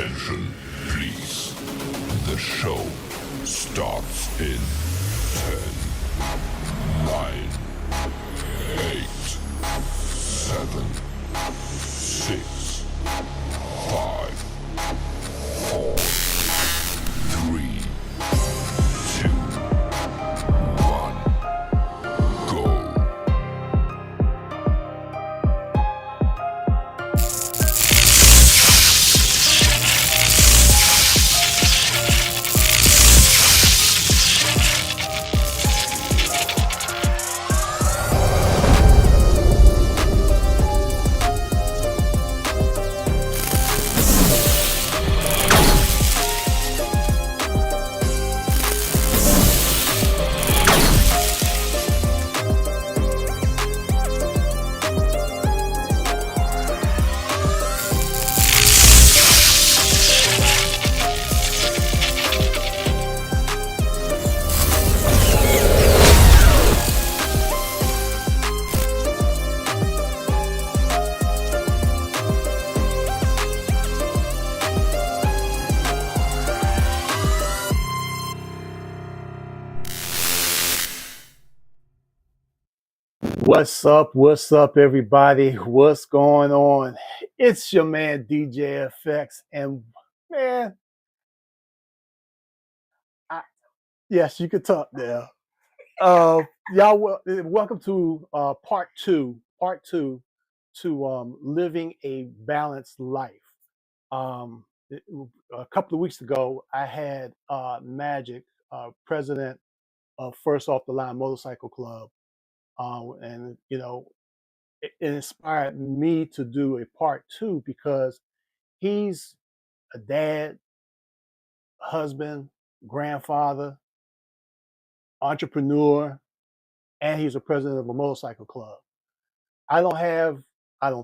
Attention, please. The show starts in 10, 9, 8, 7, 6, 5, 4, 3, 2, 1, go. What's up, everybody? What's going on? It's your man DJ FX, and man, yes, you could talk now. Welcome to part two to living a balanced life. Um, a couple of weeks ago, I had Magic, president of First Off the Line Motorcycle Club, and it inspired me to do a part two because he's a dad, husband, grandfather, entrepreneur, and he's a president of a motorcycle club. I don't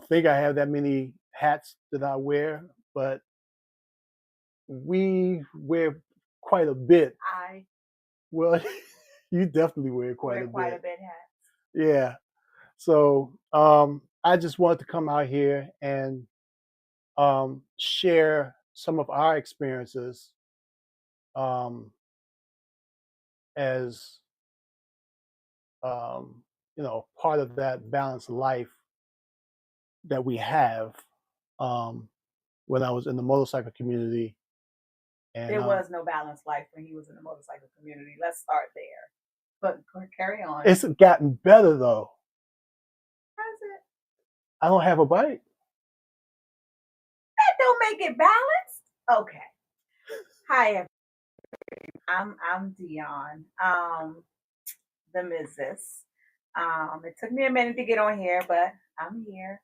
think I have that many hats that I wear, but we wear quite a bit. Well, you definitely wear quite a bit. Yeah. So I just wanted to come out here and share some of our experiences as part of that balanced life that we have. When I was in the motorcycle community, and There was no balanced life when he was in the motorcycle community. Let's start there. But carry on. It's gotten better though. How's it? I don't have a bike. That don't make it balanced. Okay. Hi, I'm Dion. The Mrs. It took me a minute to get on here, but I'm here.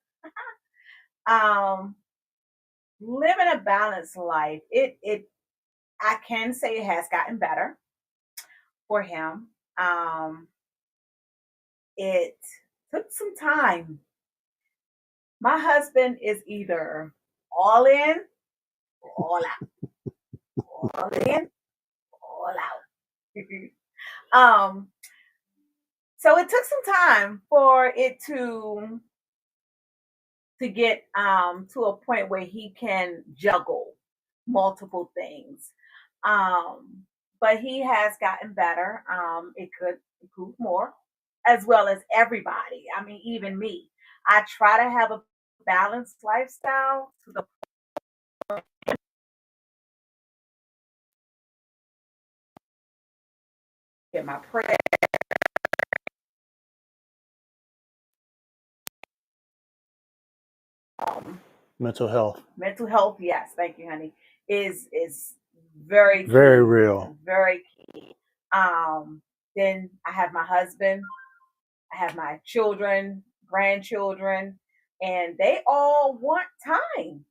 Living a balanced life. I can say it has gotten better for him. It took some time. My husband is either all in or all out. All in, all out. So it took some time for it to get to a point where he can juggle multiple things. But he has gotten better. It could improve more, as well as everybody. I mean, even me. I try to have a balanced lifestyle to the get my prayer. Mental health. Mental health, yes, thank you, honey, is very key, very real. Very key. Then I have my husband, I have my children, grandchildren, and they all want time.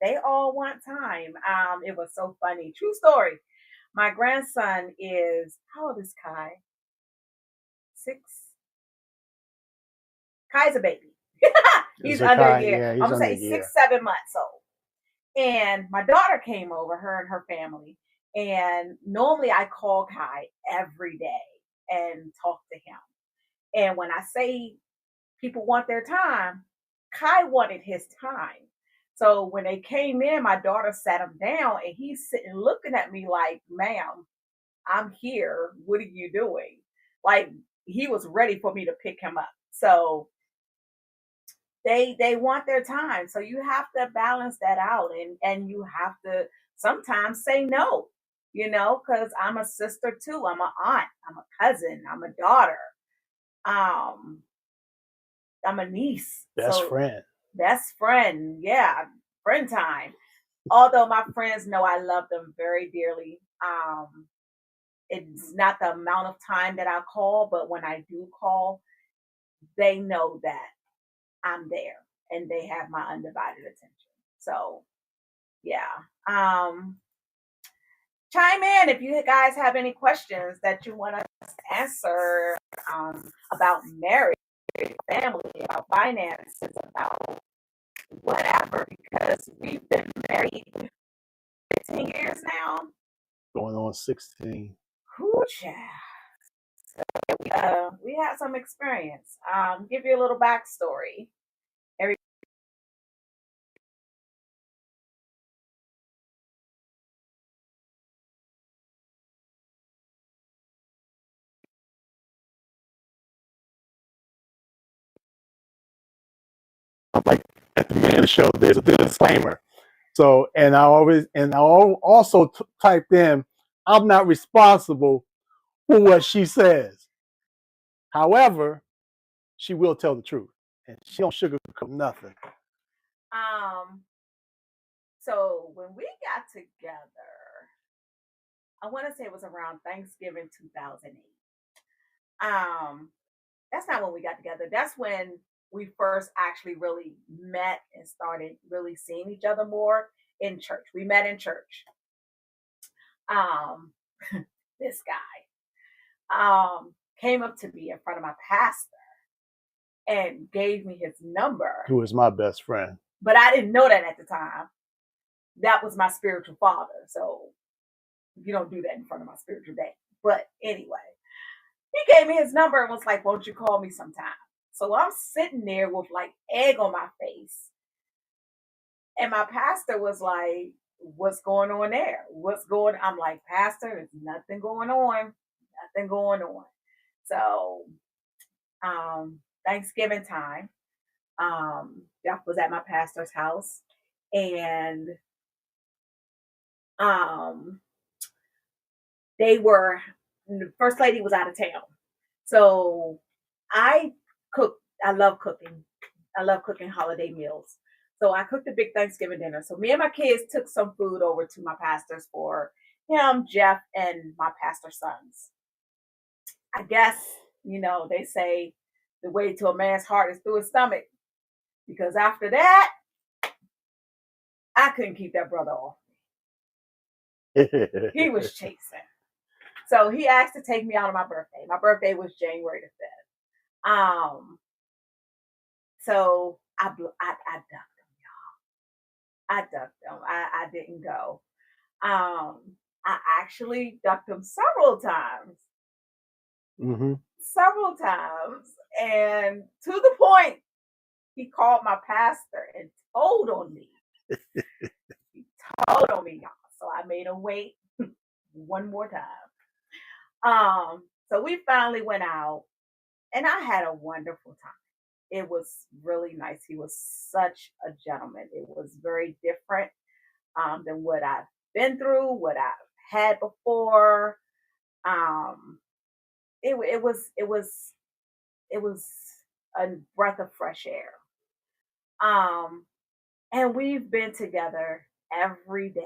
They all want time. It was so funny. True story. My grandson is, how old is Kai? 6. Kai's a baby. He's under a year. I'm gonna say 6, 7 months old. And my daughter came over, her and her family. And normally I call Kai every day and talk to him. And when I say people want their time, Kai wanted his time. So when they came in, my daughter sat him down and he's sitting looking at me like, ma'am, I'm here. What are you doing? Like he was ready for me to pick him up. So they want their time. So you have to balance that out and you have to sometimes say no, because I'm a sister too. I'm an aunt, I'm a cousin, I'm a daughter, um, I'm a niece. Best So friend. best friend, yeah, friend time. Although my friends know I love them very dearly. It's not the amount of time that I call, but when I do call, they know that I'm there and they have my undivided attention. So yeah. Um, Chime in if you guys have any questions that you want us to answer about marriage, family, about finances, about whatever, because we've been married 15 years now. Going on 16. Whoo, child. We had some experience. Give you a little backstory. Like at the beginning of the show, there's a disclaimer. So, and I also typed in, I'm not responsible for what she says. However, she will tell the truth, and she don't sugarcoat nothing. Um, so when we got together, I want to say it was around Thanksgiving 2008. That's not when we got together. That's when we first actually really met and started really seeing each other more in church. We met in church. Um, this guy came up to me in front of my pastor and gave me his number. Who is my best friend? But I didn't know that at the time. That was my spiritual father. So you don't do that in front of my spiritual dad. But anyway, he gave me his number and was like, won't you call me sometime? So I'm sitting there with like egg on my face. And my pastor was like, what's going on there? I'm like, Pastor, there's nothing going on. Nothing going on. So Thanksgiving time, Jeff was at my pastor's house and the first lady was out of town. So I cook. I love cooking. I love cooking holiday meals. So I cooked a big Thanksgiving dinner. So me and my kids took some food over to my pastor's for him, Jeff, and my pastor's sons. I guess, they say the way to a man's heart is through his stomach. Because after that, I couldn't keep that brother off. He was chasing. So he asked to take me out on my birthday. My birthday was January the 5th. So I ducked him, y'all. I ducked him. I didn't go. I actually ducked him several times. Mm-hmm. Several times. And to the point, he called my pastor and told on me. He told on me, y'all. So I made him wait one more time. So we finally went out and I had a wonderful time. It was really nice. He was such a gentleman. It was very different than what I've been through, what I've had before. It was a breath of fresh air. And we've been together every day,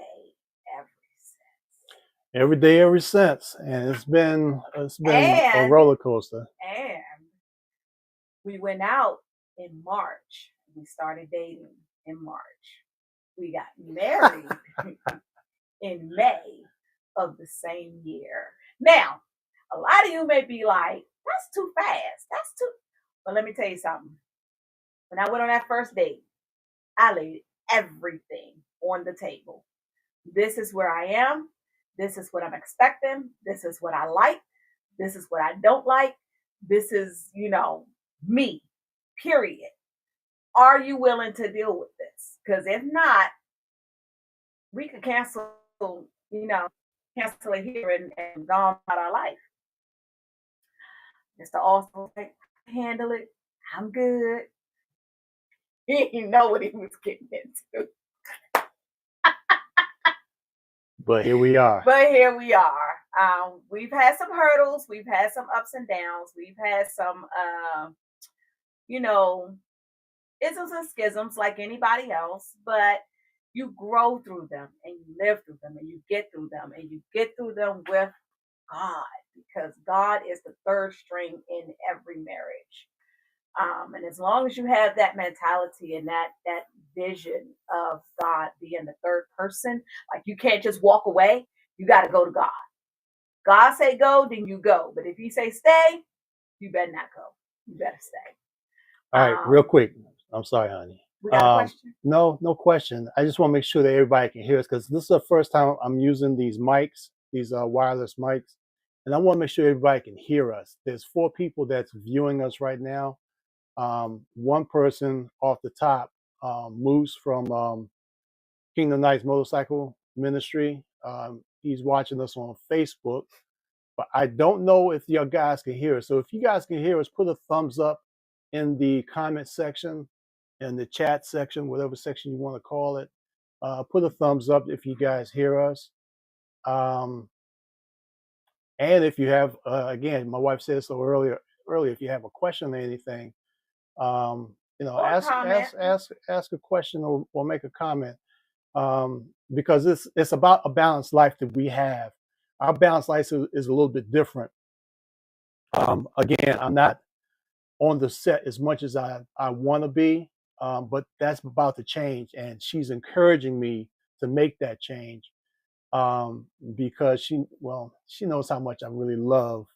Every day ever since, and it's been a roller coaster. And we went out in March. We started dating in March. We got married in May of the same year. Now, a lot of you may be like, that's too fast. But let me tell you something. When I went on that first date, I laid everything on the table. This is where I am. This is what I'm expecting. This is what I like. This is what I don't like. This is, me, period. are you willing to deal with this? Because if not, we could cancel, you know, cancel it here and go on about our life. Mr. Also handle it. I'm good. He didn't know what he was getting into. But here we are. But here we are. We've had some hurdles. We've had some ups and downs. We've had some, you know, isms and schisms like anybody else. But you grow through them and you live through them and you get through them and you get through them with God, because God is the third string in every marriage. And as long as you have that mentality and that vision of God being the third person, like you can't just walk away. You got to go to God. God say go, then you go. But if He say stay, you better not go. You better stay. All right, real quick. I'm sorry, honey. We got a question? No question. I just want to make sure that everybody can hear us, because this is the first time I'm using these mics, these wireless mics, and I want to make sure everybody can hear us. There's 4 people that's viewing us right now. One person off the top, Moose from Kingdom Knights Motorcycle Ministry. He's watching us on Facebook, but I don't know if you guys can hear us. So if you guys can hear us, put a thumbs up in the comment section, in the chat section, whatever section you want to call it. Put a thumbs up if you guys hear us. And if you have, again, my wife said so earlier, if you have a question or anything, ask a question or make a comment, because it's about a balanced life that we have. Our balanced life is a little bit different. Again, I'm not on the set as much as I want to be, but that's about to change, and she's encouraging me to make that change, because she knows how much I really love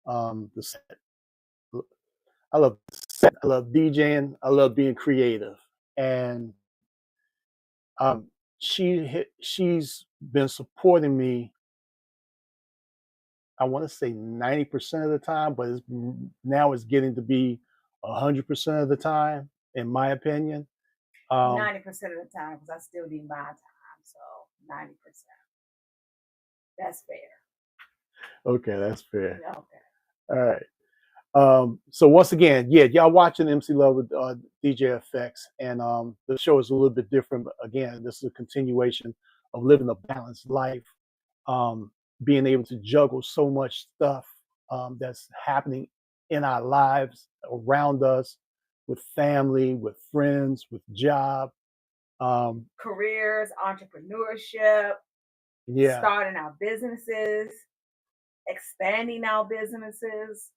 the set. I love the set. I love DJing. I love being creative, and she's been supporting me. I want to say 90% of the time, but now it's getting to be 100% of the time, in my opinion. 90% of the time, because I still need my time. So 90%. That's fair. Okay, that's fair. Yeah, okay. All right. So once again, yeah, y'all watching MC Love with DJ Effects, and the show is a little bit different. But again, this is a continuation of living a balanced life, being able to juggle so much stuff that's happening in our lives, around us, with family, with friends, with job, careers, entrepreneurship, starting our businesses, expanding our businesses.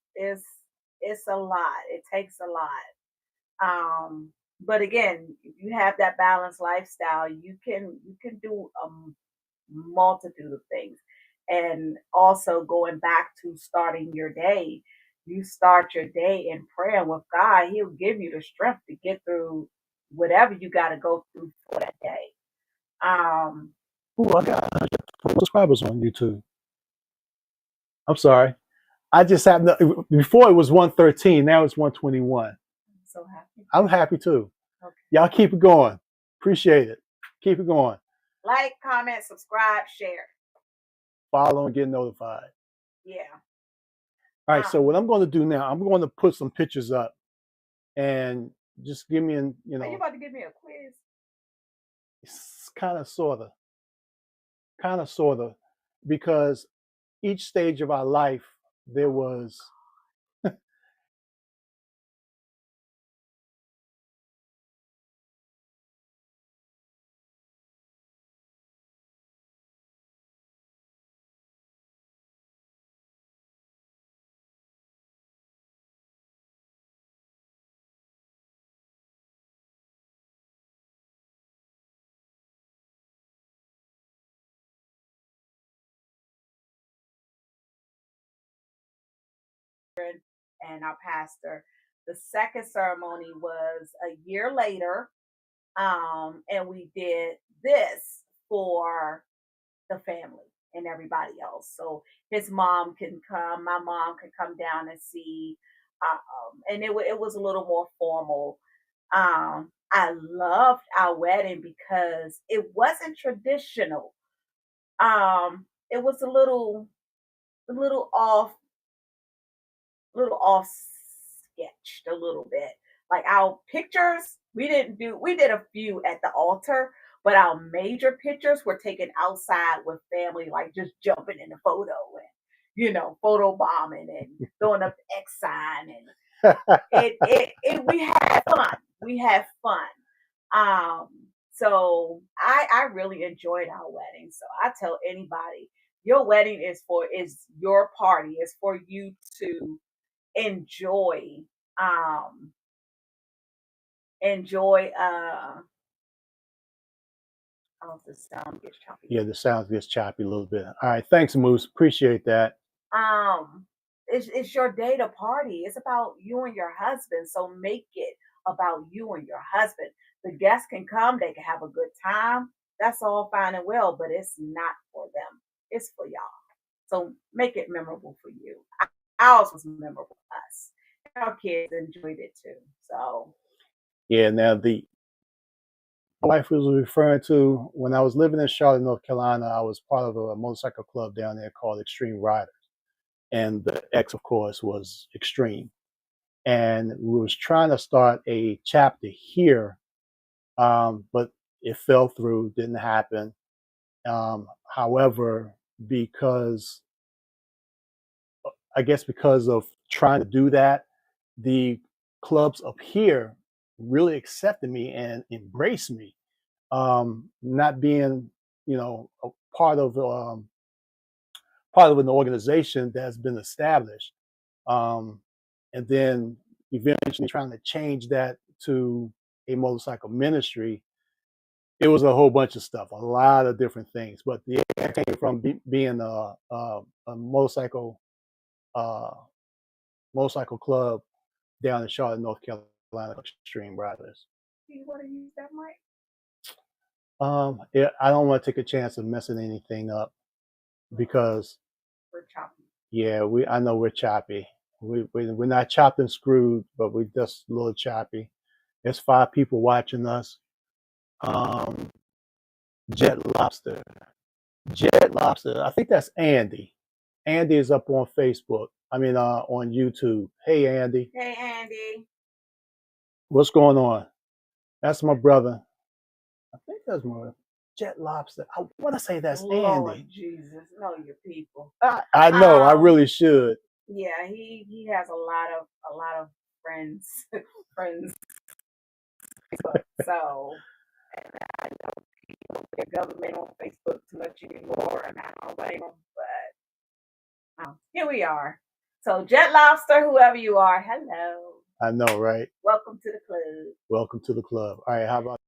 It's a lot. It takes a lot. But again, if you have that balanced lifestyle, you can do a multitude of things. And also going back to starting your day, you start your day in prayer with God. He'll give you the strength to get through whatever you got to go through for that day. I got 100 subscribers on YouTube. I'm sorry. I just happened to, before it was 113, now it's 121. I'm so happy. I'm happy too. Okay. Y'all keep it going. Appreciate it. Keep it going. Like, comment, subscribe, share. Follow and get notified. Yeah. All right. So what I'm going to do now, I'm going to put some pictures up, and just give me Are you about to give me a quiz? It's kind of, sort of, because each stage of our life, there was and our pastor. The second ceremony was a year later, and we did this for the family and everybody else. So his mom can come, my mom can come down and see, and it was a little more formal. I loved our wedding because it wasn't traditional. It was a little off sketched a little bit. Like our pictures, we did a few at the altar, but our major pictures were taken outside with family, like just jumping in the photo and photo bombing and throwing up the X sign and we had fun. We had fun. Um, so I really enjoyed our wedding. So I tell anybody, your wedding is your party. It's for you to enjoy um enjoy oh, the sound gets choppy. Yeah, the sound gets choppy a little bit. All right, thanks, Moose. Appreciate that. It's your day to party. It's about you and your husband. So make it about you and your husband. The guests can come, they can have a good time. That's all fine and well, but it's not for them. It's for y'all. So make it memorable for you. Ours was memorable for us. Our kids enjoyed it too. So Yeah, now my wife was referring to when I was living in Charlotte, North Carolina, I was part of a motorcycle club down there called Extreme Riders. And the X, of course, was Extreme. And we was trying to start a chapter here, but it fell through, didn't happen. However, because I guess because of trying to do that, the clubs up here really accepted me and embraced me. Not being, a part of an organization that's been established, um, and then eventually trying to change that to a motorcycle ministry. It was a whole bunch of stuff, a lot of different things. But the I came from being a uh, motorcycle club down in Charlotte, North Carolina, Extreme Riders. do you want to use that mic? Yeah, I don't want to take a chance of messing anything up because, We're choppy. yeah, I know we're choppy. We're not chopped and screwed, but we're just a little choppy. There's 5 people watching us. Um, Jet Lobster, Jet Lobster. I think that's Andy. Andy is up on Facebook. I mean, on YouTube. Hey, Andy, Hey Andy. what's going on? That's my brother. I think that's my Jet Lobster. I want to say that's Lord Andy. Jesus, know your people. I know. I really should. Yeah, he has a lot of friends friends. So I know the government on Facebook too much anymore, and I don't blame them. But here we are. So Jet Lobster, whoever you are, hello. I know, right? Welcome to the club. Welcome to the club. All right, how about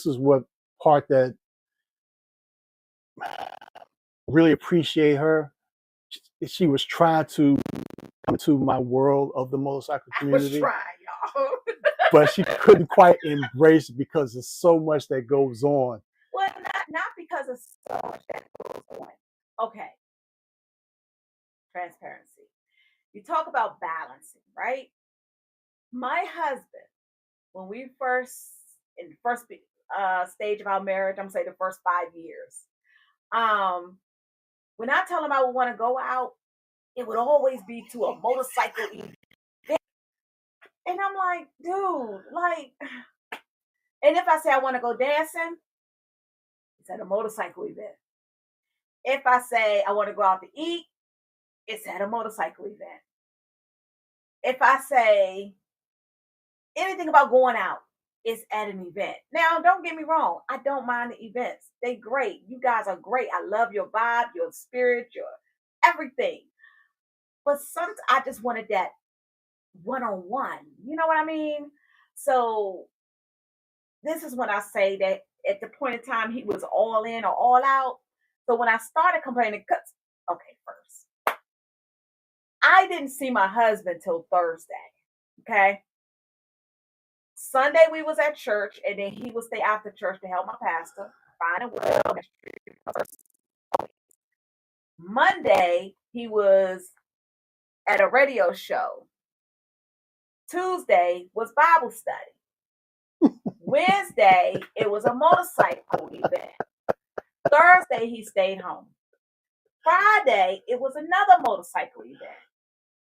this is what part that really appreciate her. She was trying to come to my world of the motorcycle I was community, trying, y'all. but she couldn't quite embrace it because there's so much that goes on. Well, not because of so much that goes on. Okay, transparency. You talk about balancing, right? My husband, when we first in the first stage of our marriage, I'm gonna say the first 5 years. Um, when I tell him I would want to go out, it would always be to a motorcycle event, and I'm like, dude, like, and if I say I want to go dancing, it's at a motorcycle event. If I say I want to go out to eat, it's at a motorcycle event. If I say anything about going out, it's at an event. Now, don't get me wrong. I don't mind the events. They great. You guys are great. I love your vibe, your spirit, your everything. But sometimes I just wanted that one-on-one. You know what I mean? So this is when I say that at the point in time he was all in or all out. So when I started complaining, okay, first, I didn't see my husband till Thursday. Okay. Sunday we was at church, and then he would stay after church to help my pastor. Fine and well. Monday he was at a radio show. Tuesday was Bible study. Wednesday it was a motorcycle event. Thursday he stayed home. Friday it was another motorcycle event.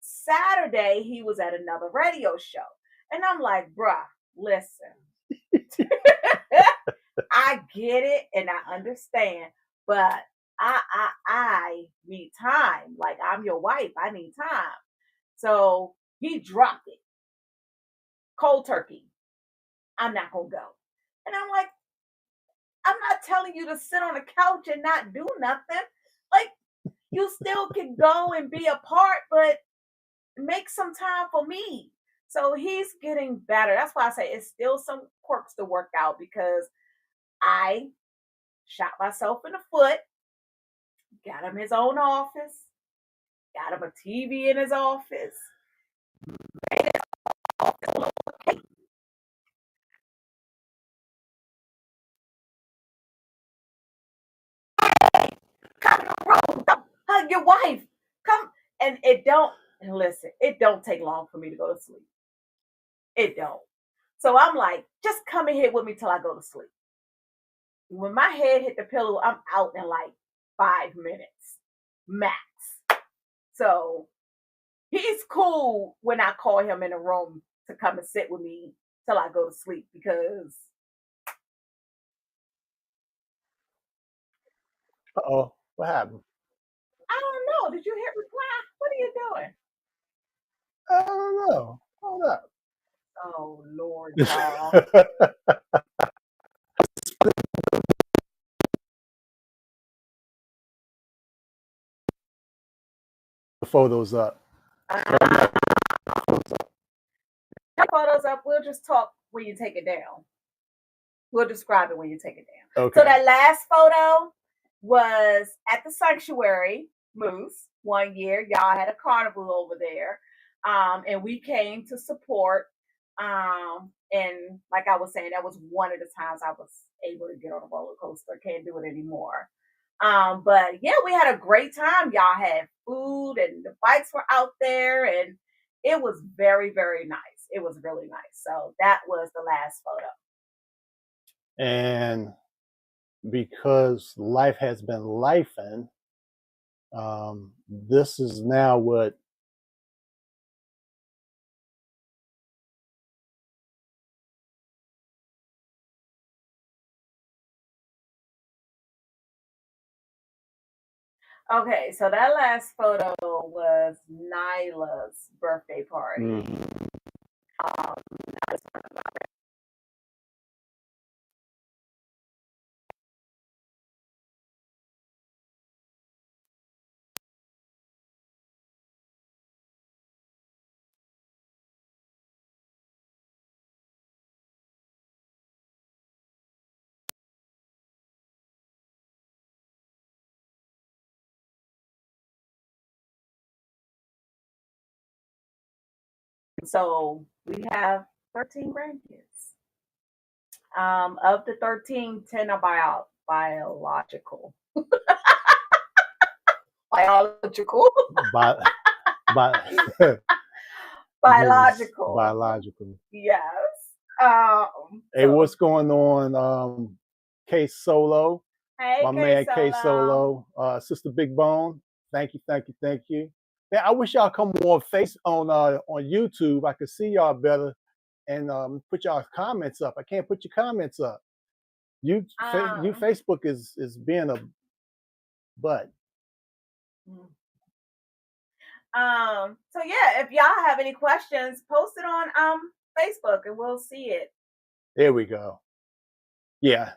Saturday he was at another radio show. And I'm like, bruh, listen. I get it and I understand, but I need time. Like, I'm your wife, I need time. So he dropped it. Cold turkey. I'm not gonna go. And I'm like, I'm not telling you to sit on the couch and not do nothing. Like, you still can go and be a part, but make some time for me. So he's getting better. That's why I say it's still some quirks to work out, because I shot myself in the foot, got him his own office, got him a TV in his office. Come in the room, come hug your wife, come. And it don't take long for me to go to sleep. It don't. So I'm like, just come in here with me till I go to sleep. When my head hit the pillow, I'm out in like 5 minutes max. So he's cool when I call him in a room to come and sit with me till I go to sleep, because Uh-oh. What happened? I don't know. Did you hit reply? What are you doing? I don't know. Hold up. Oh Lord, y'all. The photos up. Photos up. We'll just talk when you take it down. We'll describe it when you take it down. Okay. So that last photo was at the sanctuary, Moose, 1 year. Y'all had a carnival over there. And we came to support. And like I was saying, that was one of the times I was able to get on a roller coaster. Can't do it anymore. But yeah, we had a great time. Y'all had food and the bikes were out there, and it was very, very nice. It was really nice. So that was the last photo. And because life has been lifing, this is now what Okay, so that last photo was Nyla's birthday party. Um, so we have 13 grandkids. Of the 13, 10 are biological. Biological. Biological. Biological. Yes. Hey, what's going on? K Solo. Hey, my man K Solo. Sister Big Bone. Thank you. Man, I wish y'all come on on YouTube. I could see y'all better and put y'all comments up. I can't put your comments up. You Facebook is being a butt. So yeah, if y'all have any questions, post it on Facebook and we'll see it. There we go. Yeah.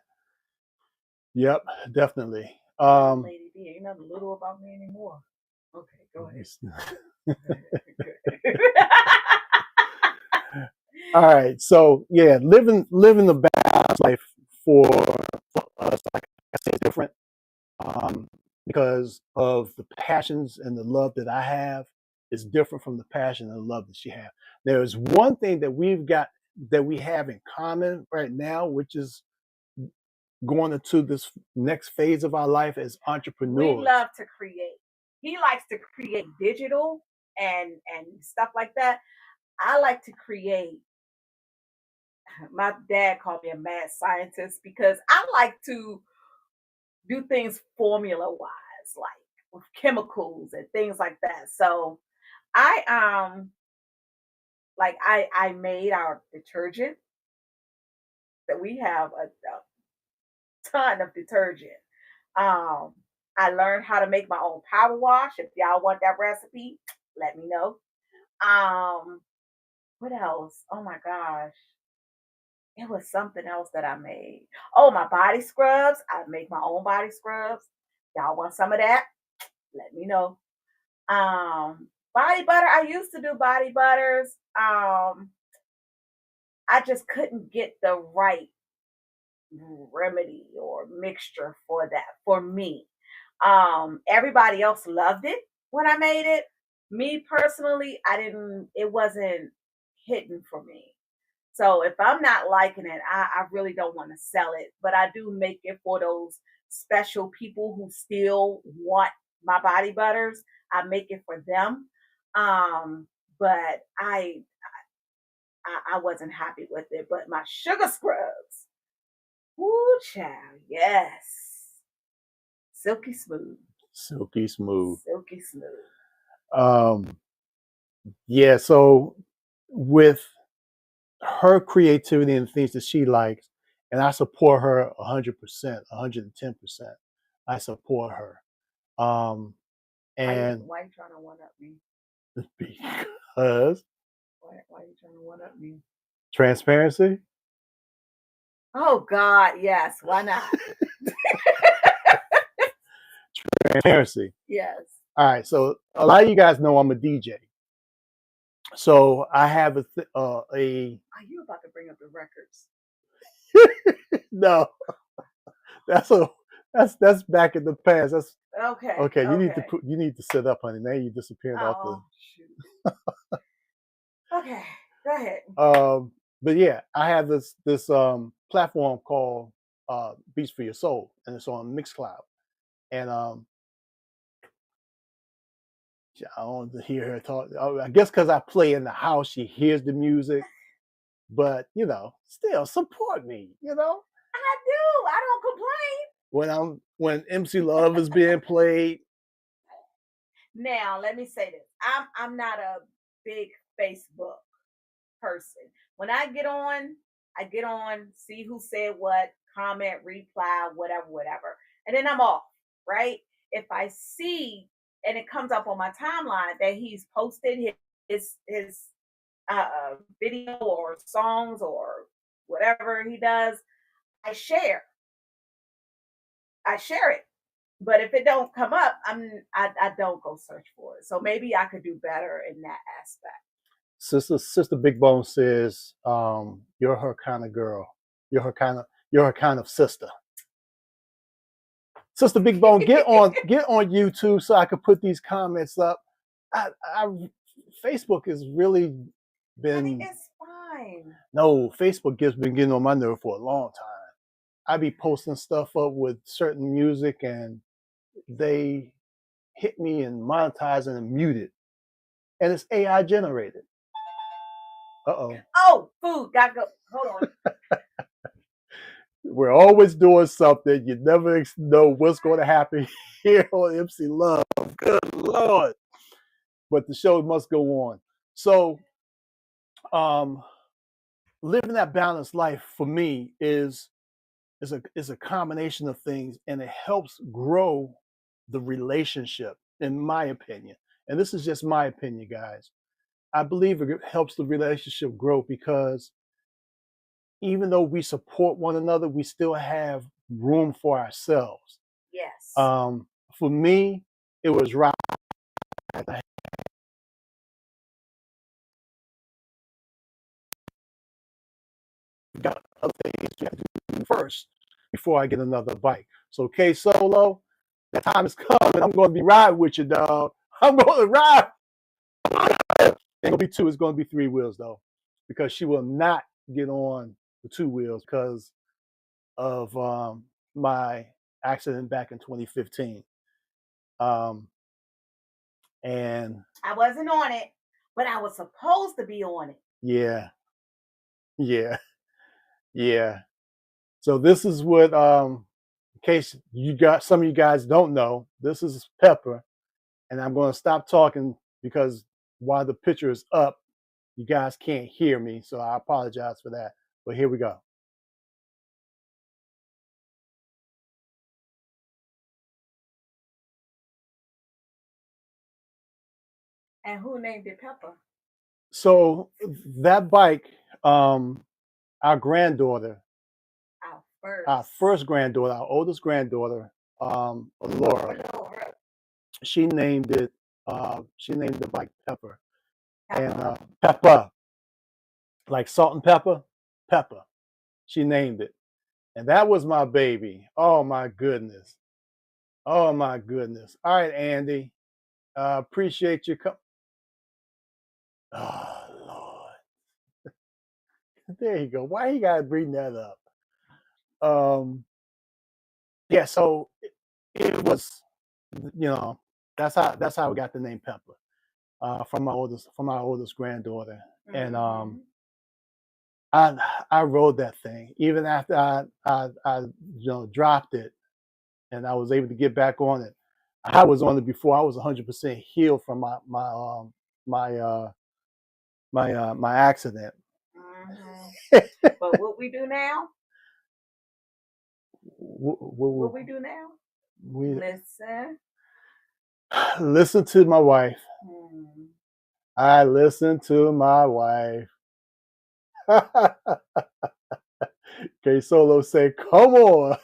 Yep, definitely. Lady D, ain't nothing little about me anymore. Okay, go ahead. All right. So yeah, living the balanced life for us, like I said, different. passions and the love that I have is different from the passion and the love that she has. There is one thing that we have in common right now, which is going into this next phase of our life as entrepreneurs. We love to create. He likes to create digital and stuff like that. I like to create. My dad called me a mad scientist because I like to do things formula wise, like with chemicals and things like that. So I like I made our detergent that we have a ton of detergent. Um, I learned how to make my own power wash. If y'all want that recipe, let me know. Um, what else? Oh my gosh. It was something else that I made. Oh, my body scrubs. I make my own body scrubs. Y'all want some of that? Let me know. Body butter. I used to do body butters. I just couldn't get the right remedy or mixture for that for me. Everybody else loved it when I made it. Me personally, I didn't, it wasn't hitting for me. So if I'm not liking it, I really don't want to sell it. But I do make it for those special people who still want my body butters. I make it for them. But I wasn't happy with it. But my sugar scrubs, woo child, yes. Silky smooth. Silky smooth. Silky smooth. Um, yeah, so with her creativity and things that she likes, and I support her 100%, 110%. I support her. And Why you trying to one up me? because Why you trying to one up me? transparency. Oh God, yes. Why not? Transparency. Yes. All right, so a lot of you guys know I'm a DJ. So I have a Are you about to bring up the records? no, that's back in the past. That's Okay. okay. You need to sit up, honey. Now you disappeared off the. Oh shoot. Okay, go ahead. But yeah, I have this platform called Beats for Your Soul, and it's on Mixcloud. And I don't hear her talk. I guess because I play in the house, she hears the music. But still support me. I do. I don't complain. When MC Love is being played. Now, let me say this. I'm not a big Facebook person. When I get on, see who said what, comment, reply, whatever. And then I'm off, right? If I see and it comes up on my timeline that he's posted his video or songs or whatever he does, I share. I share it. But if it don't come up, I don't go search for it. So maybe I could do better in that aspect. Sister Big Bone says, "You're her kind of girl. You're her kind of sister." Sister Big Bone, get on YouTube so I can put these comments up. Facebook has really been. It's fine. No, Facebook has been getting on my nerve for a long time. I be posting stuff up with certain music, and they hit me and monetizing and mute it, and it's AI generated. Oh, food. Gotta go. Hold on. We're always doing something. You never know what's going to happen here on MC Love. Good Lord. But the show must go on. So, living that balanced life for me is a combination of things, and it helps grow the relationship, in my opinion. And this is just my opinion, guys. I believe it helps the relationship grow because even though we support one another, we still have room for ourselves. Yes. For me, it was right. Got other things we have to do first before I get another bike. So, K Solo, That time is coming. I'm going to be riding with you, dog. I'm going to ride. Ain't gonna be two. It's going to be three wheels though, because she will not get on the two wheels because of my accident back in 2015. And I wasn't on it, but I was supposed to be on it. yeah. So this is what, in case you got some of you guys don't know, this is Pepper, and I'm going to stop talking because while the picture is up, you guys can't hear me, so I apologize for that. But here we go. And who named it Pepper? So that bike, our granddaughter, our first granddaughter, our oldest granddaughter, Laura, she named it. She named the bike Pepper, and Pepper, like salt and pepper, Pepper. She named it, and that was my baby. Oh my goodness. Oh my goodness. All right, Andy. Appreciate you. Oh Lord. There you go. Why you gotta bring that up? Yeah. So it was, that's how we got the name Pepper, from our oldest granddaughter, and I rode that thing even after I dropped it, and I was able to get back on it. I was on it before I was 100% healed from my accident. But what we do now? What we do now? We listen. Listen to my wife. I listen to my wife. K Solo say, "Come on."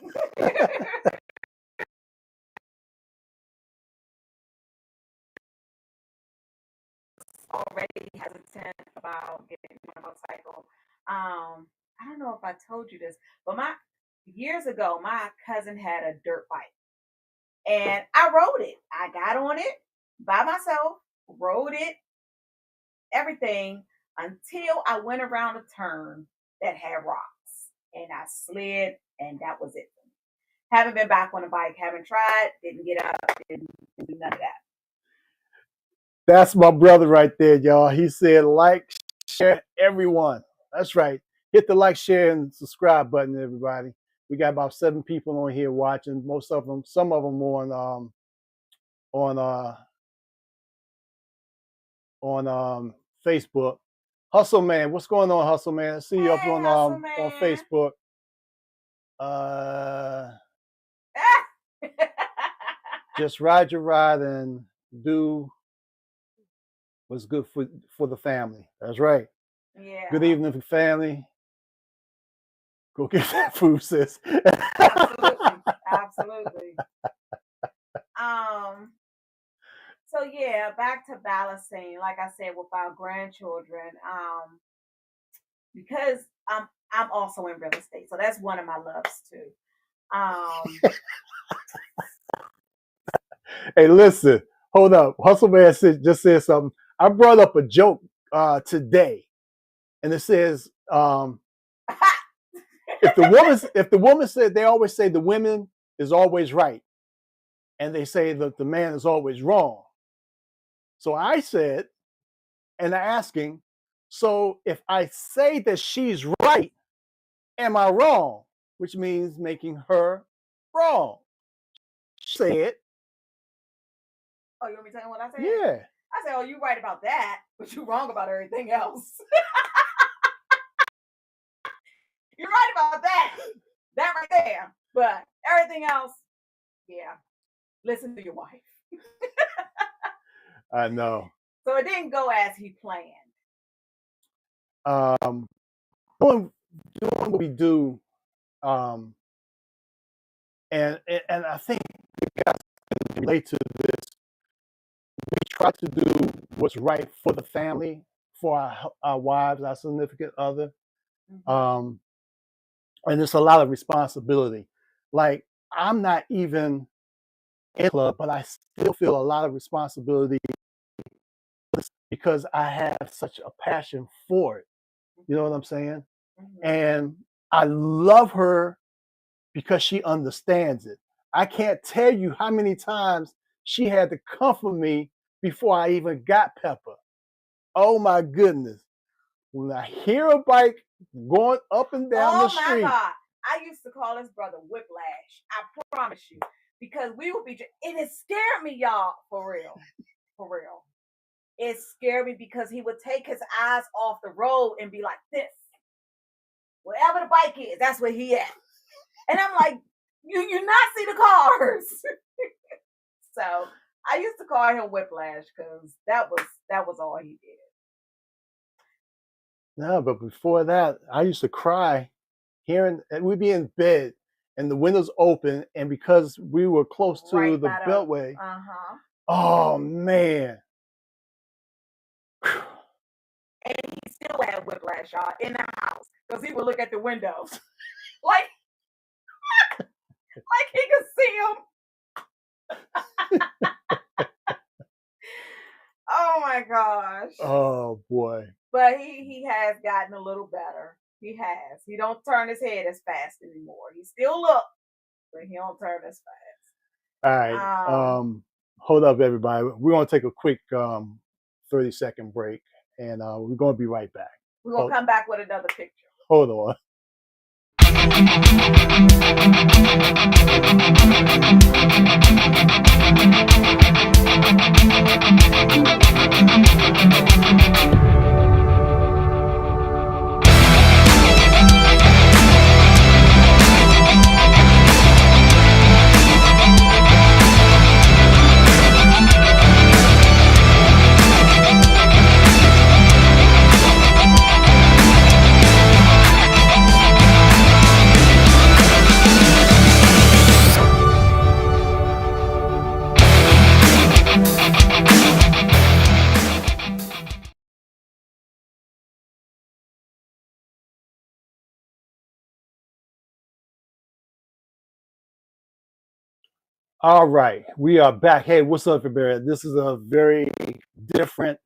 Already hesitant about getting on a motorcycle. I don't know if I told you this, but years ago, my cousin had a dirt bike, and I rode it. I got on it by myself, rode it, everything until I went around a turn that had rocks, and I slid, and that was it. Haven't been back on a bike. Haven't tried. Didn't get up. Didn't do none of that. That's my brother right there, y'all. He said, like, share, everyone. That's right. Hit the like, share, and subscribe button, everybody. We got about 7 people on here watching. Some of them on Facebook. Hustle Man, what's going on, Hustle Man? I see you up on Facebook. Just ride your ride and do what's good for the family. That's right. Yeah. Good evening, family. Go get that food, sis. Absolutely. So yeah, back to balancing, like I said, with our grandchildren. Because I'm also in real estate, so that's one of my loves too. Hey, listen, hold up. Hustle Man just said something. I brought up a joke today, and it says, if the woman said, they always say the women is always right, and they say that the man is always wrong. So I said, and I'm asking, so if I say that she's right, am I wrong? Which means making her wrong. She said, oh, you want me to tell you what I said? Yeah. I said, oh, you're right about that, but you're wrong about everything else. You're right about that. That right there. But everything else, yeah. Listen to your wife. I know. So it didn't go as he planned. Doing what we do, and I think you guys can relate to this. We try to do what's right for the family, for our wives, our significant other. And it's a lot of responsibility. Like, I'm not even in the club, but I still feel a lot of responsibility because I have such a passion for it. You know what I'm saying? Mm-hmm. And I love her because she understands it. I can't tell you how many times she had to comfort me before I even got Pepper. Oh my goodness. When I hear a bike going up and down the Oh my street. God. I used to call his brother Whiplash. I promise you. Because we would be, and it scared me, y'all, for real. For real. It scared me because he would take his eyes off the road and be like this. Wherever the bike is, that's where he at. And I'm like, you not see the cars. So I used to call him Whiplash because that was all he did. No, but before that, I used to cry hearing, and we'd be in bed and the windows open, and because we were close to Right the by the- beltway, Uh-huh. oh man. And he still had Whiplash, y'all, in the house because he would look at the windows like he could see him. Oh my gosh. Oh boy. But he has gotten a little better. He has. He don't turn his head as fast anymore. He still looks, but he don't turn as fast. All right. Hold up, everybody. We're gonna take a quick 30-second break, and we're gonna be right back. We're gonna come back with another picture. Hold on. All right, we are back. Hey, what's up, everybody? This is a very different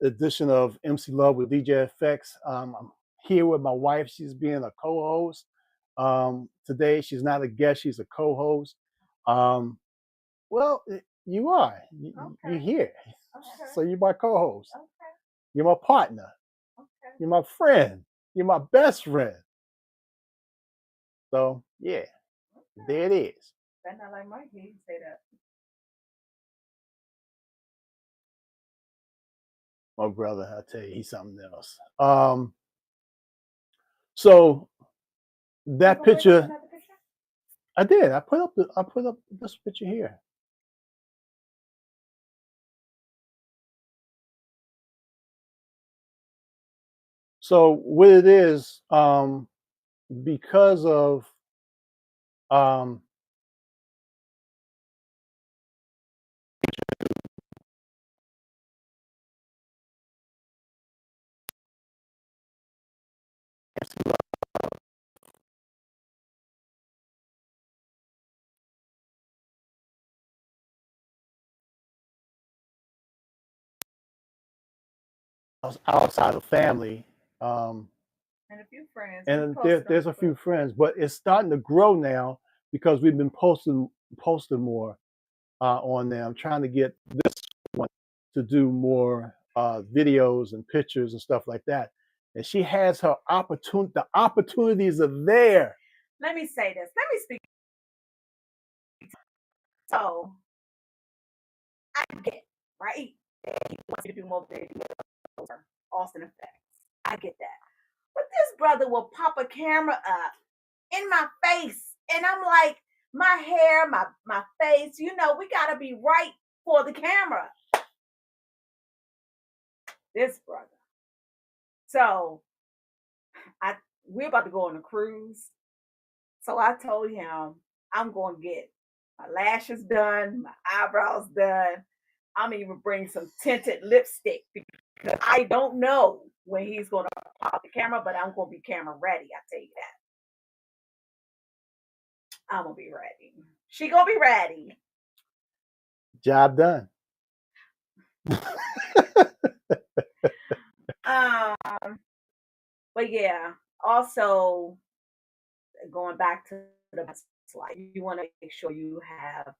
edition of MC Love with DJ FX. I'm here with my wife. She's being a co-host. Today, she's not a guest, she's a co-host. Well, you are. You're here. Okay. So you're my co-host. Okay. You're my partner. Okay. You're my friend. You're my best friend. So, yeah, there it is. That's not like Mike. He didn't say that. My brother, I tell you, he's something else. So that picture, I did. I put up this picture here. So what it is, because of outside of family, And a few friends. and there's a few friends, but it's starting to grow now because we've been posting more on there. I'm trying to get this one to do more videos and pictures and stuff like that. And she has her opportunity. The opportunities are there. Let me say this. Let me speak. So I get, right? He wants me to do more videos, Austin effects. I get that. But this brother will pop a camera up in my face. And I'm like, my hair, my face, we got to be right for the camera. This brother. So we're about to go on a cruise. So I told him I'm going to get my lashes done, my eyebrows done. I'm even bring some tinted lipstick because I don't know when he's going to pop the camera, but I'm going to be camera ready. I tell you that. I'm going to be ready. She gonna be ready. Job done. Um, but yeah, also going back to the life, you want to make sure you have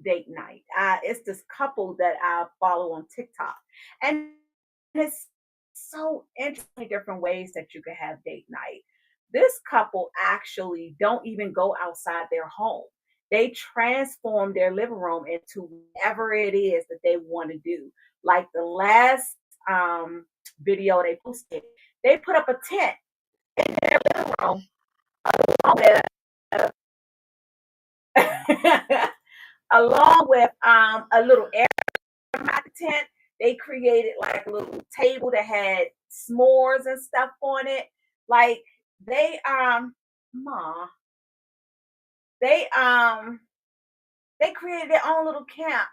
date night. It's this couple that I follow on TikTok, and it's so interesting different ways that you can have date night. This couple actually don't even go outside their home. They transform their living room into whatever it is that they want to do. Like the last video they posted, they put up a tent in their living room along with along with a little air tent. They created like a little table that had s'mores and stuff on it. Like they ma they they created their own little camp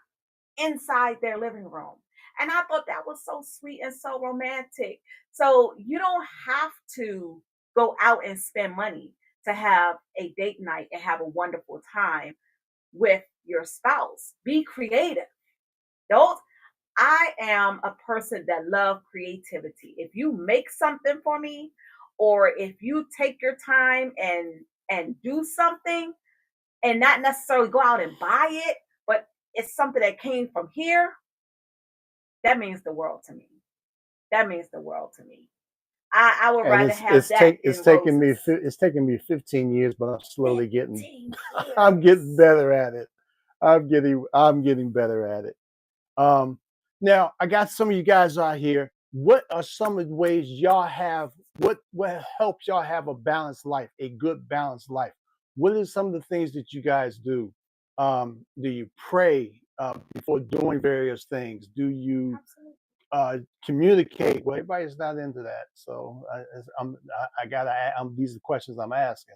inside their living room. And I thought that was so sweet and so romantic. So you don't have to go out and spend money to have a date night and have a wonderful time with your spouse. Be creative. Don't I am a person that love creativity. If you make something for me, or if you take your time and do something and not necessarily go out and buy it, but it's something that came from here, that means the world to me. That means the world to me. I would And rather have that it's than taken me roses. it's taken me 15 years, but I'm slowly getting 15 I'm getting years. better at it. I'm getting better at it. Um, Now I got some of you guys out here. What are some of the ways y'all have? What helps y'all have a balanced life, a good balanced life? What are some of the things that you guys do? Do you pray before doing various things? Do you Absolutely. communicate? Well, everybody's not into that, so I gotta. These are the questions I'm asking.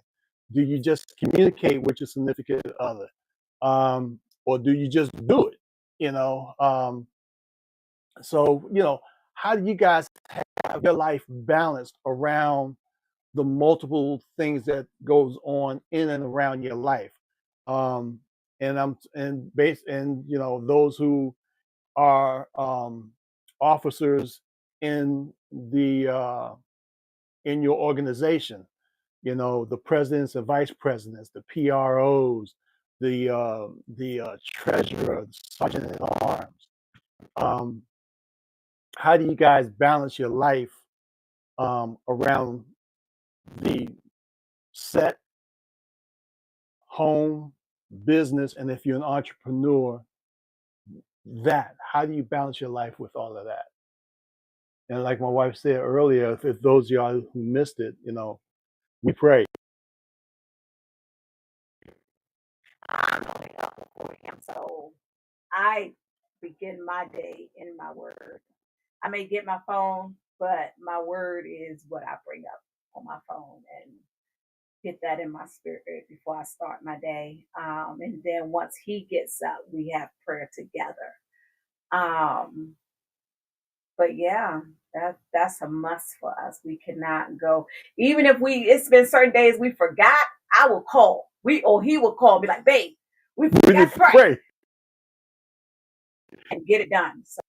Do you just communicate with your significant other, or do you just do it? You know, so how do you guys have your life balanced around the multiple things that goes on in and around your life? Um, and those who are officers in the in your organization. The presidents and vice presidents, the PROs, the treasurer, the sergeant at arms. Um, how do you guys balance your life around the set, home, business, and if you're an entrepreneur, that how do you balance your life with all of that? And like my wife said earlier, if those of y'all who missed it, we pray. I'm only up for him. So I begin my day in my word. I may get my phone, but my word is what I bring up on my phone and get that in my spirit before I start my day. And then once he gets up, we have prayer together. Um, but yeah, that's a must for us. We cannot go, even if it's been certain days we forgot. I will call. He will call, be like, babe, we We forgot need to to pray pray. and get it done. So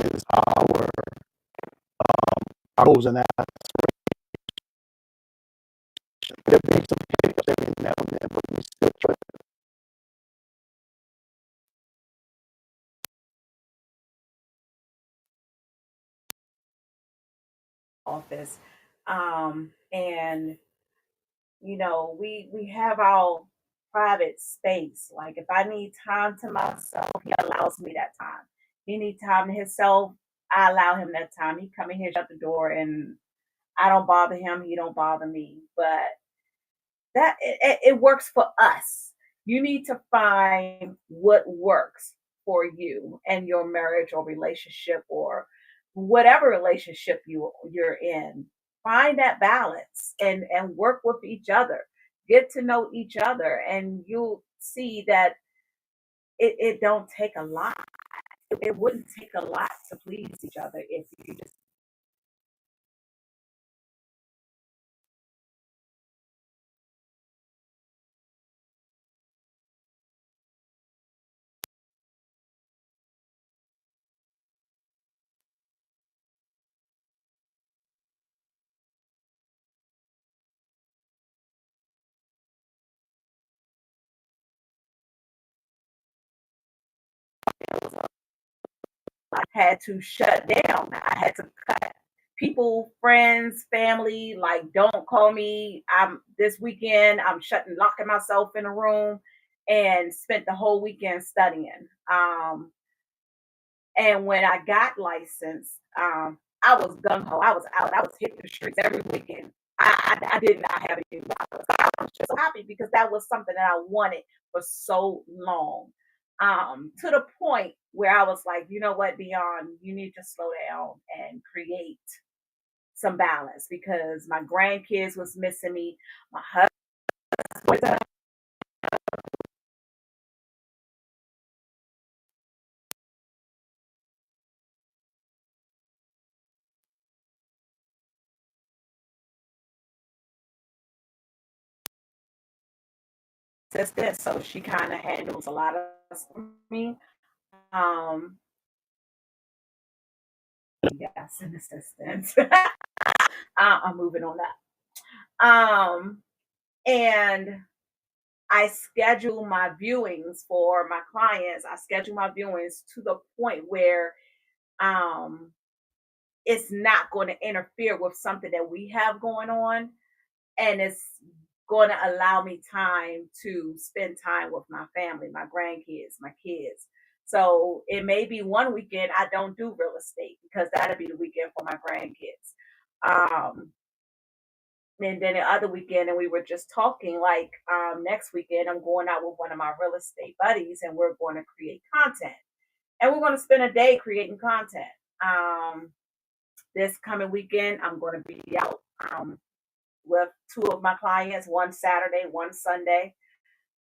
Is our goals and that. There may be some hiccups every now and then, but we still try. office, and we have our private space. Like if I need time to myself, he allows me that time. He needs time to himself, I allow him that time. He come in here, shut the door, and I don't bother him. He don't bother me. But that it works for us. You need to find what works for you and your marriage or relationship or whatever relationship you're in. find that balance and work with each other, get to know each other, and you'll see that it don't take a lot. It wouldn't take a lot to please each other if you just had to shut down. I had to cut people, friends, family, like don't call me. I'm this weekend, I'm locking myself in a room and spent the whole weekend studying. And when I got licensed, I was gung ho. I was out. I was hitting the streets every weekend. I did not have any dollars. I was just so happy because that was something that I wanted for so long. To the point where I was like, you know what, Dion, you need to slow down and create some balance because my grandkids was missing me. My husband was assistant, so she kind of handles a lot of stuff for me. Um, yes, an assistant. I'm moving on that. And I schedule my viewings for my clients. I schedule my viewings to the point where um, it's not going to interfere with something that we have going on, and it's going to allow me time to spend time with my family, my grandkids, my kids. So it may be one weekend I don't do real estate because that'll be the weekend for my grandkids. Um, and then the other weekend, and we were just talking like next weekend, I'm going out with one of my real estate buddies and we're going to create content. And we're going to spend a day creating content. Um, this coming weekend, I'm going to be out with two of my clients, one Saturday, one Sunday.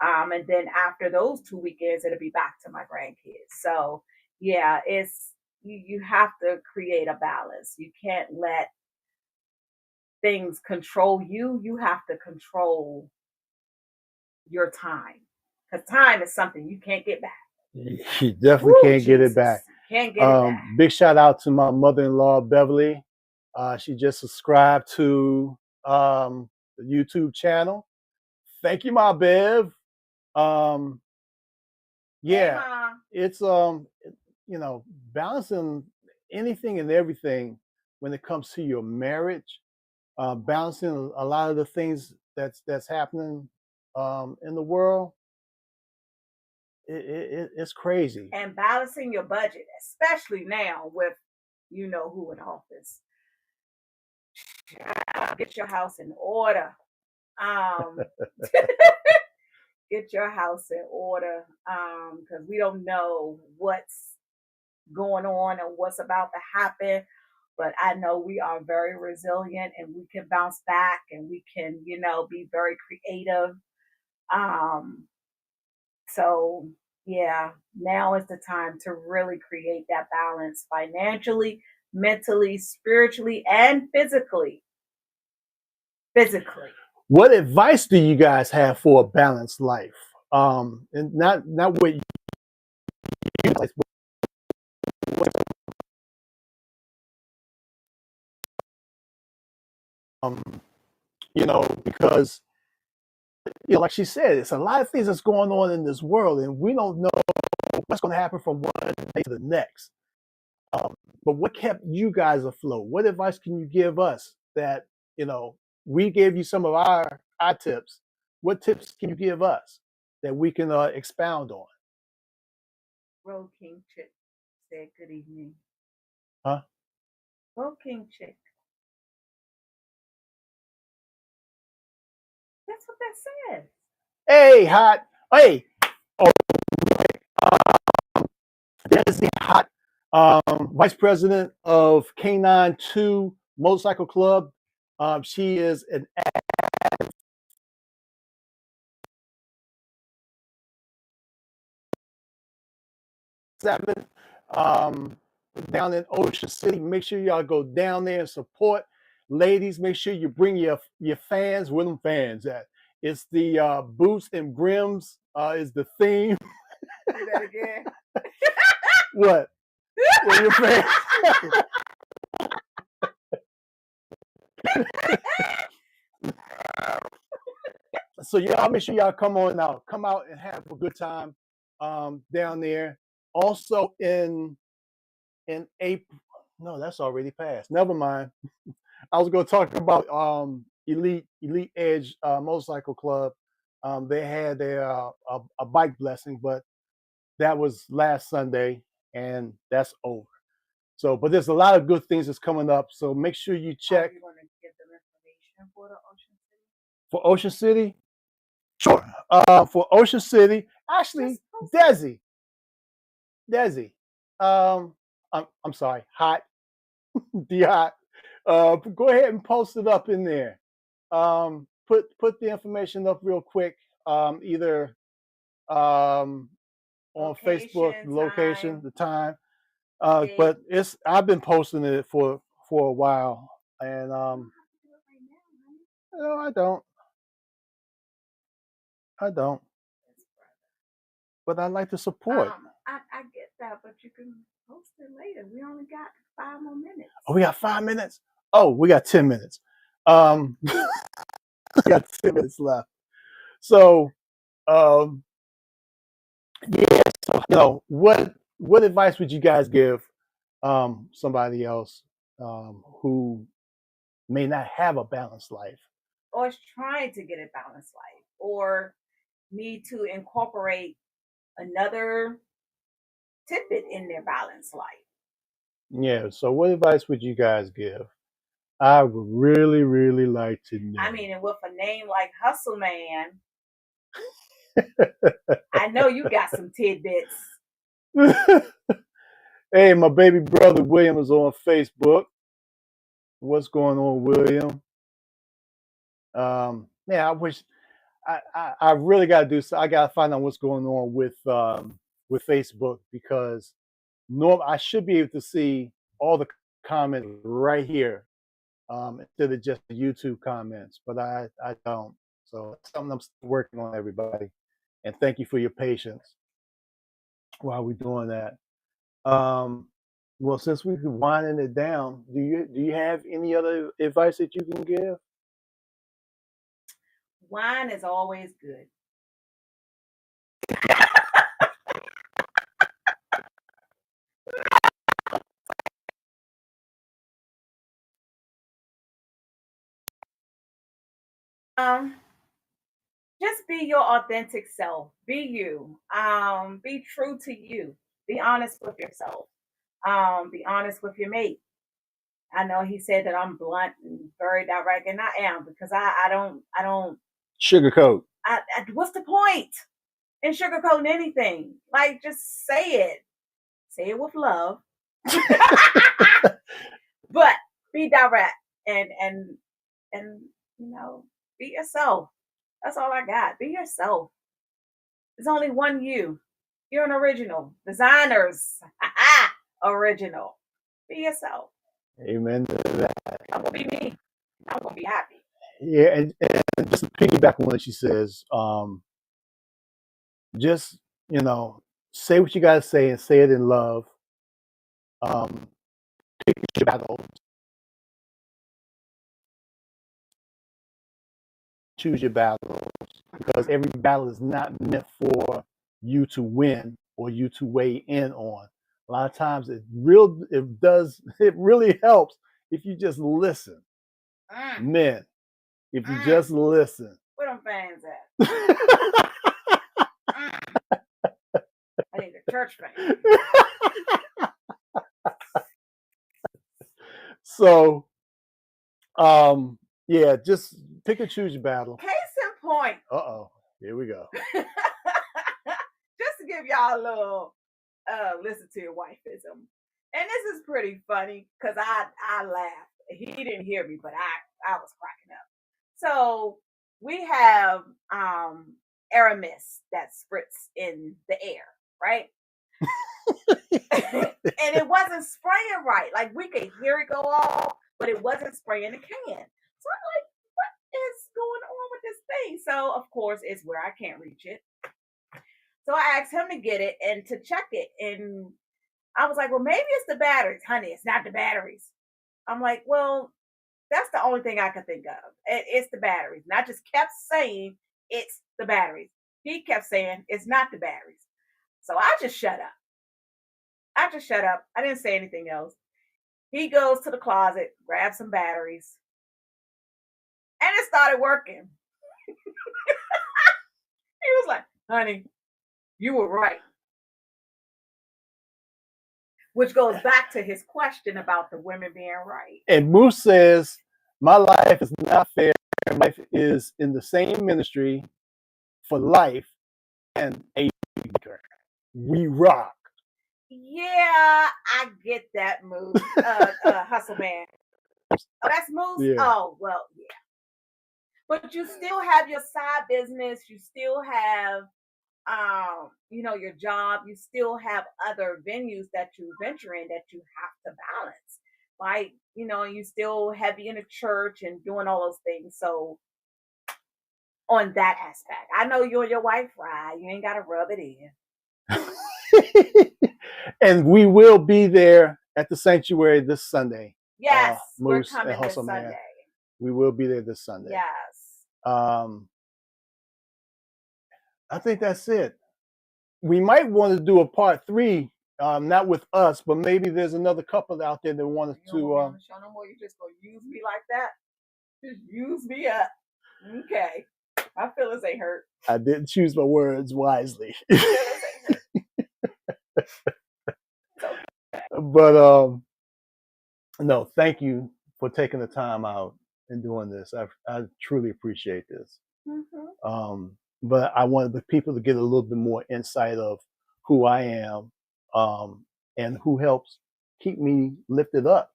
And then after those 2 weekends, it'll be back to my grandkids. So yeah, it's you have to create a balance. You can't let things control you. You have to control your time because time is something you can't get back. You definitely Woo, can't get it Jesus. back. Can't get it back. Big shout out to my mother-in-law, Beverly. She just subscribed to the YouTube channel. Thank you, my Bev. Um, yeah, Hey, it's balancing anything and everything when it comes to your marriage, balancing a lot of the things that's happening in the world. It's crazy. and balancing your budget, especially now with you know who in office. Get your house in order. Um, get your house in order because we don't know what's going on and what's about to happen. But I know we are very resilient and we can bounce back and we can, you know, be very creative. Um, so, yeah, now is the time to really create that balance financially, mentally, spiritually, and physically. Physically. What advice do you guys have for a balanced life? And not what you like, um, because like she said, it's a lot of things that's going on in this world, and we don't know what's going to happen from one day to the next. Um, but what kept you guys afloat? What advice can you give us that we gave you some of our tips? What tips can you give us that we can expound on? Road King Chick said good evening. Huh? Road King Chick. That's what that says. Hey, hot. Hey, oh, there's the hot vice president of pt.2 Motorcycle Club. She is an 7 um, down in Ocean City. Make sure y'all go down there and support. Ladies, make sure you bring your fans. Where them fans at? It's the Boots and Brims is the theme. Do that again. What? Where your fans? So y'all make sure y'all come out and have a good time down there. Also in April. No, that's already passed. Never mind. I was going to talk about Elite Edge Motorcycle Club. They had a bike blessing, but that was last Sunday, and that's over. So, but there's a lot of good things that's coming up. So make sure you check. Are you going to give them information for the Ocean City? For Ocean City, sure. For Ocean City, actually, Desi. I'm sorry, Hot, the Hot. Go ahead and post it up in there. Put the information up real quick. Either on Facebook, location, the time. But I've been posting it for a while, and no, I don't. But I like to support. I get that, but you can post it later. We only got 5 more minutes. Oh, we got 5 minutes. Oh, we got 10 minutes. We got 10 minutes left. So, yeah. So, what advice would you guys give somebody else who may not have a balanced life, or is trying to get a balanced life, or need to incorporate another tidbit in their balanced life? Yeah. So, what advice would you guys give? I would really, really like to know. I mean, and with a name like Hustle Man, I know you got some tidbits. Hey, my baby brother William is on Facebook. What's going on, William? Yeah, I wish I really got to do so. I got to find out what's going on with Facebook, because I should be able to see all the comments right here instead of just the YouTube comments, but I don't. So it's something I'm still working on, everybody. And thank you for your patience while we're doing that. Well, since we've been winding it down, do you have any other advice that you can give? Wine is always good. Just be your authentic self. Be you. Be true to you. Be honest with yourself. Be honest with your mate. I know he said that I'm blunt and very direct, and I am, because I don't Sugarcoat. What's the point in sugarcoating anything? Like, just say it. Say it with love. But be direct and be yourself. That's all I got. Be yourself. There's only one you. You're an original. Designers. Original. Be yourself. Amen to that. I'm gonna be me. I'm gonna be happy. Yeah, and just to piggyback on what she says, just say what you gotta say and say it in love. Pick your battle. Choose your battles, because every battle is not meant for you to win or you to weigh in on. A lot of times it really helps if you just listen. Men, if you just listen. Where them fans at? I need a church fan. So, yeah, just pick and choose your battle. Case in point. Here we go. Just to give y'all a little listen to your wifeism. And this is pretty funny because I laughed. He didn't hear me, but I was cracking up. So we have air mist that spritz in the air, right? And it wasn't spraying right. Like we could hear it go off, but it wasn't spraying the can. So I'm like, what is going on with this thing? So of course it's where I can't reach it. So I asked him to get it and to check it. And I was like, well, maybe it's the batteries. Honey, it's not the batteries. I'm like, well, that's the only thing I could think of. It's the batteries. And I just kept saying it's the batteries. He kept saying it's not the batteries. So I just shut up. I didn't say anything else. He goes to the closet, grabs some batteries, and it started working. He was like, honey, you were right. Which goes back to his question about the women being right. And Moose says, my life is not fair. Life is in the same ministry for life and a we rock. Yeah, I get that, Moose. Hustle man. Oh, that's Moose? Yeah. Oh, well, yeah. But you still have your side business. You still have, your job. You still have other venues that you venture in that you have to balance, right? You still heavy in the church and doing all those things. So on that aspect, I know you and your wife ride. You ain't got to rub it in. And we will be there at the sanctuary this Sunday. Yes, Moose we're coming and Hustle this Man. Sunday. We will be there this Sunday. Yes. I think that's it. We might want to do a part 3, not with us, but maybe there's another couple out there that wanted to. You don't show no more. You just gonna use me like that? Just use me up. Okay. My feelings ain't hurt. I didn't choose my words wisely. But no, thank you for taking the time out and doing this. I truly appreciate this. Mm-hmm. But I wanted the people to get a little bit more insight of who I am, and who helps keep me lifted up.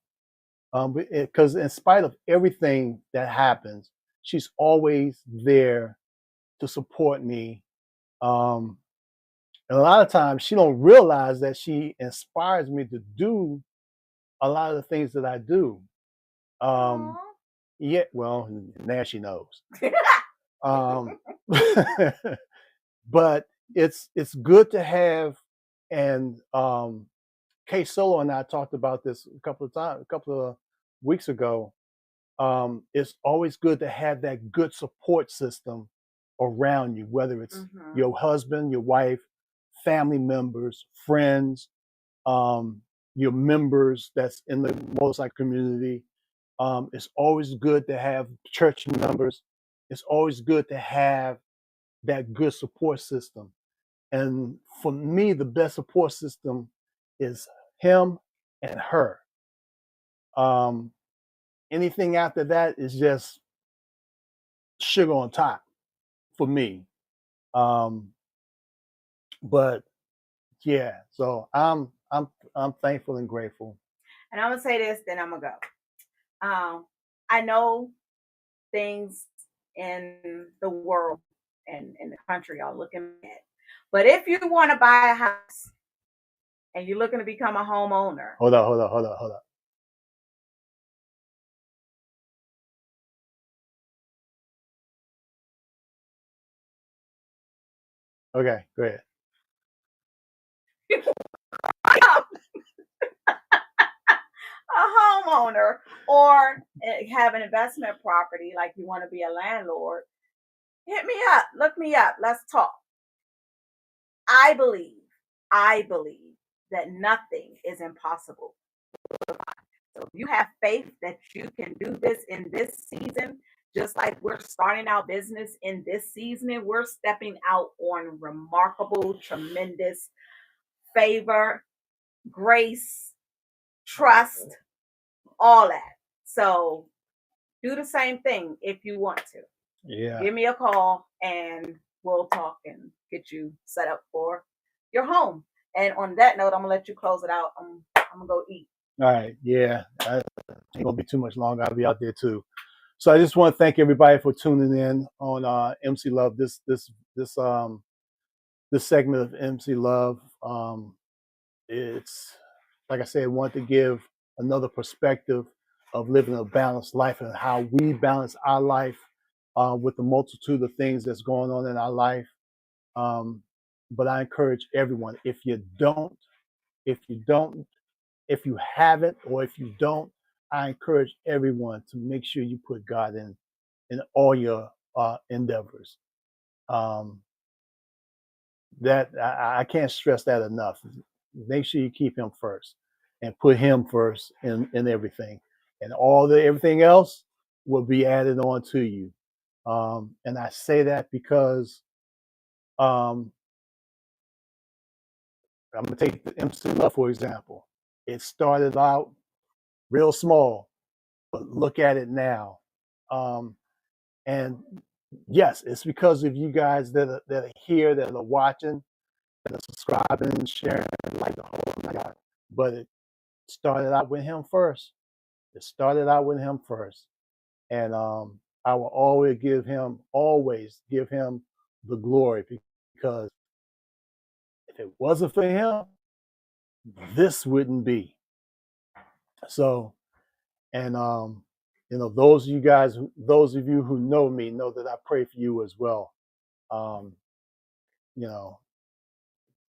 Because in spite of everything that happens, she's always there to support me. And a lot of times she don't realize that she inspires me to do a lot of the things that I do. Yeah, well, now she knows. But it's good to have, and Kay Solo and I talked about this a couple of weeks ago. It's always good to have that good support system around you, whether it's your husband, your wife, family members, friends, your members that's in the motorcycle community. It's always good to have church members. It's always good to have that good support system. And for me, the best support system is him and her. Anything after that is just sugar on top for me. But yeah, so I'm thankful and grateful. And I'm gonna say this, then I'm gonna go. I know things in the world and in the country are looking at, but if you want to buy a house and you're looking to become a homeowner, hold on. Okay, go ahead. A homeowner or have an investment property, like you want to be a landlord, hit me up, look me up, let's talk. I believe that nothing is impossible. So if you have faith that you can do this in this season, just like we're starting our business in this season, we're stepping out on remarkable, tremendous favor, grace, trust, all that. So do the same thing if you want to. Yeah. Give me a call and we'll talk and get you set up for your home. And on that note, I'm gonna let you close it out. I'm gonna go eat. All right. Yeah. It ain't gonna be too much longer. I'll be out there too. So I just want to thank everybody for tuning in on MC Love. This segment of MC Love. It's like I said, I want to give another perspective of living a balanced life and how we balance our life with the multitude of things that's going on in our life. But I encourage everyone, if you don't, if you haven't, or if you don't, I encourage everyone to make sure you put God in all your endeavors. Um, that I can't stress that enough. Make sure you keep Him first and put Him first in everything, and everything else will be added on to you. And I say that because um, I'm gonna take the MC Love for example. It started out real small, but look at it now. Um, and yes, it's because of you guys that are here, that are watching, that are subscribing and sharing, like the whole my God. But it started out with Him first. It started out with Him first, and I will always give Him the glory, because if it wasn't for Him, this wouldn't be. So, and those of you guys, those of you who know me, know that I pray for you as well. Um, you know,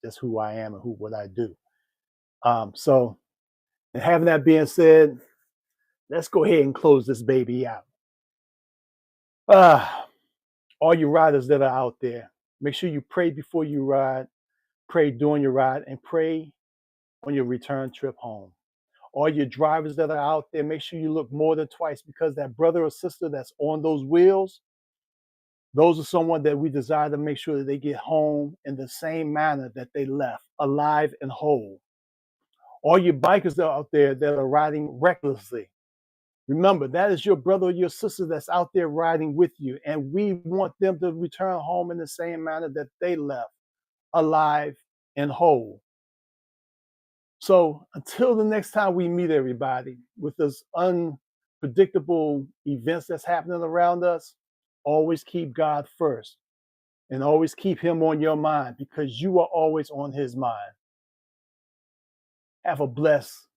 just who I am and what I do. So, and having that being said, let's go ahead and close this baby out. All you riders that are out there, make sure you pray before you ride, pray during your ride, and pray on your return trip home. All your drivers that are out there, make sure you look more than twice, because that brother or sister that's on those wheels, those are someone that we desire to make sure that they get home in the same manner that they left, alive and whole. All you bikers that are out there that are riding recklessly, remember, that is your brother or your sister that's out there riding with you, and we want them to return home in the same manner that they left, alive and whole. So until the next time we meet, everybody, with this unpredictable events that's happening around us, always keep God first and always keep Him on your mind, because you are always on His mind. Have a blessed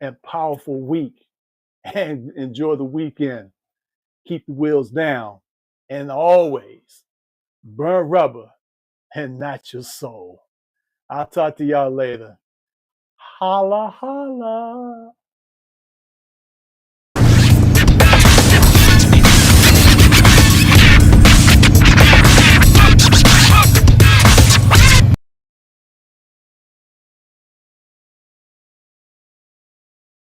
and powerful week, and enjoy the weekend. Keep the wheels down, and always burn rubber and not your soul. I'll talk to y'all later. Holla, holla.